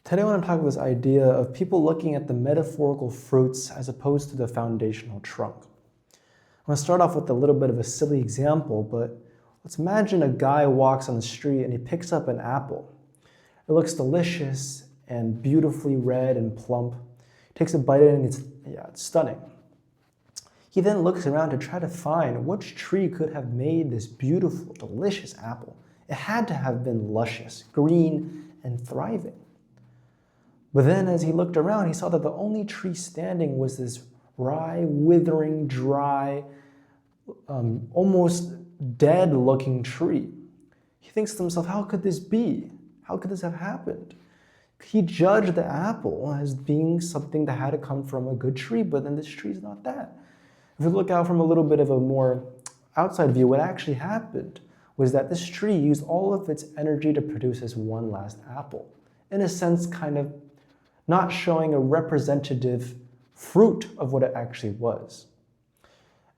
Today I want to talk about this idea of people looking at the metaphorical fruits as opposed to the foundational trunk. I'm going to start off with a little bit of a silly example, but let's imagine a guy walks on the street and he picks up an apple. It looks delicious and beautifully red and plump. He takes a bite and it's stunning. He then looks around to try to find which tree could have made this beautiful, delicious apple. It had to have been luscious, green, and thriving. But then as he looked around, he saw that the only tree standing was this wry, withering, dry, almost dead-looking tree. He thinks to himself, how could this be? How could this have happened? He judged the apple as being something that had to come from a good tree, but then this tree is not that. If we look out from a little bit of a more outside view, what actually happened was that this tree used all of its energy to produce this one last apple. In a sense, kind of not showing a representative fruit of what it actually was.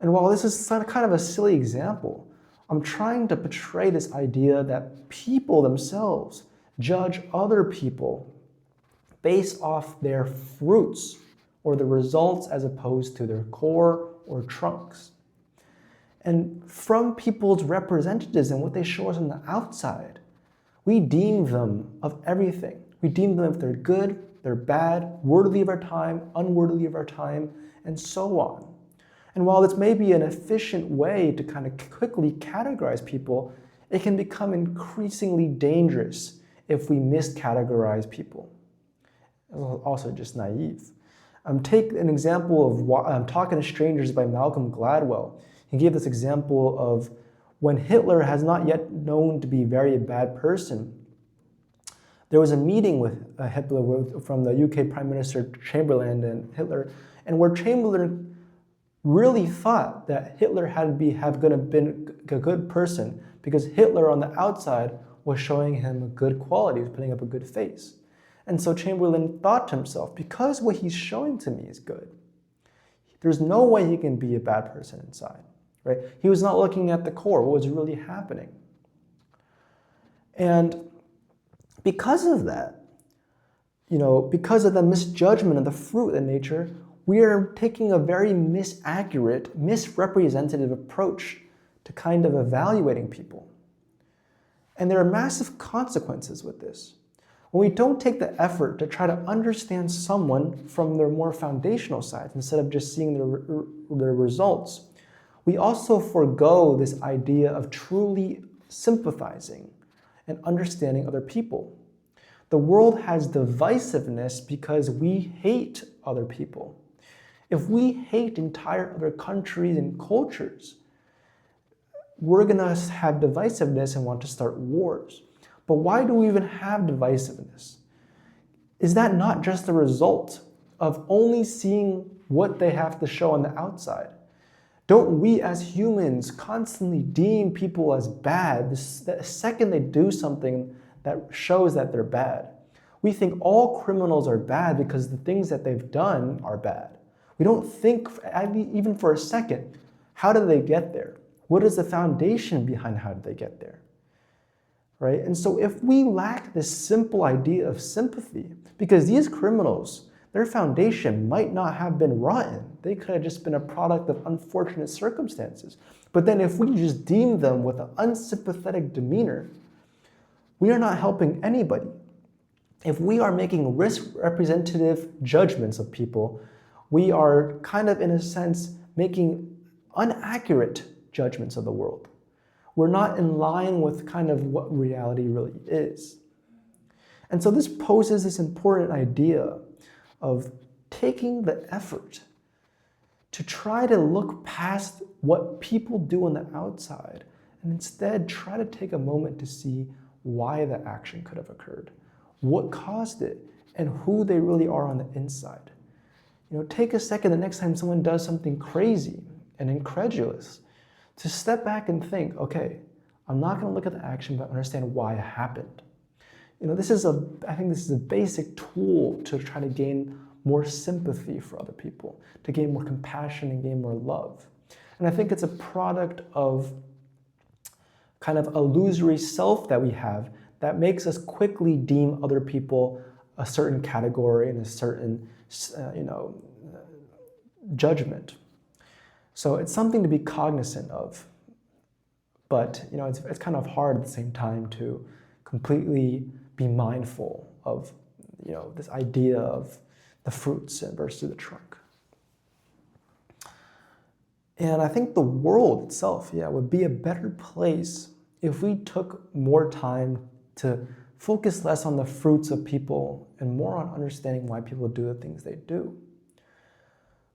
And while this is kind of a silly example, I'm trying to portray this idea that people themselves judge other people based off their fruits or the results as opposed to their core or trunks. And from people's representatives and what they show us on the outside, we deem them of everything. We deem them if they're good, they're bad, worthy of our time, unworthy of our time, and so on. And while this may be an efficient way to kind of quickly categorize people, it can become increasingly dangerous if we miscategorize people. It's also just naive. Take an example of Talking to Strangers by Malcolm Gladwell. He gave this example of when Hitler has not yet known to be a very bad person. There was a meeting with Hitler from the UK Prime Minister Chamberlain and Hitler, and where Chamberlain really thought that Hitler had been a good person because Hitler on the outside was showing him a good quality, was putting up a good face. And so Chamberlain thought to himself, because what he's showing to me is good, there's no way he can be a bad person inside, right? He was not looking at the core, what was really happening. And because of that, because of the misjudgment of the fruit in nature, we are taking a very misaccurate, misrepresentative approach to kind of evaluating people. And there are massive consequences with this. When we don't take the effort to try to understand someone from their more foundational sides instead of just seeing their results, we also forego this idea of truly sympathizing and understanding other people. The world has divisiveness because we hate other people. If we hate entire other countries and cultures, we're going to have divisiveness and want to start wars. But why do we even have divisiveness? Is that not just the result of only seeing what they have to show on the outside? Don't we as humans constantly deem people as bad the second they do something that shows that they're bad? We think all criminals are bad because the things that they've done are bad. We don't think, even for a second, how did they get there? What is the foundation behind how did they get there? Right? And so if we lack this simple idea of sympathy, because these criminals, their foundation might not have been rotten. They could have just been a product of unfortunate circumstances. But then if we just deem them with an unsympathetic demeanor, we are not helping anybody. If we are making risk-representative judgments of people, we are kind of, in a sense, making inaccurate judgments of the world. We're not in line with kind of what reality really is. And so this poses this important idea of taking the effort to try to look past what people do on the outside and instead try to take a moment to see why the action could have occurred, what caused it, and who they really are on the inside. Take a second the next time someone does something crazy and incredulous to step back and think, okay, I'm not going to look at the action, but understand why it happened. I think this is a basic tool to try to gain more sympathy for other people, to gain more compassion and gain more love. And I think it's a product of kind of illusory self that we have that makes us quickly deem other people a certain category and a certain, judgment. So it's something to be cognizant of, but it's kind of hard at the same time to completely be mindful of this idea of the fruits versus the trunk. And I think the world itself, would be a better place if we took more time to focus less on the fruits of people and more on understanding why people do the things they do.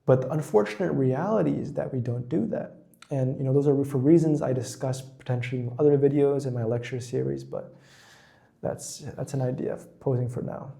But the unfortunate reality is that we don't do that. And those are for reasons I discuss potentially in other videos in my lecture series, but that's an idea of posing for now.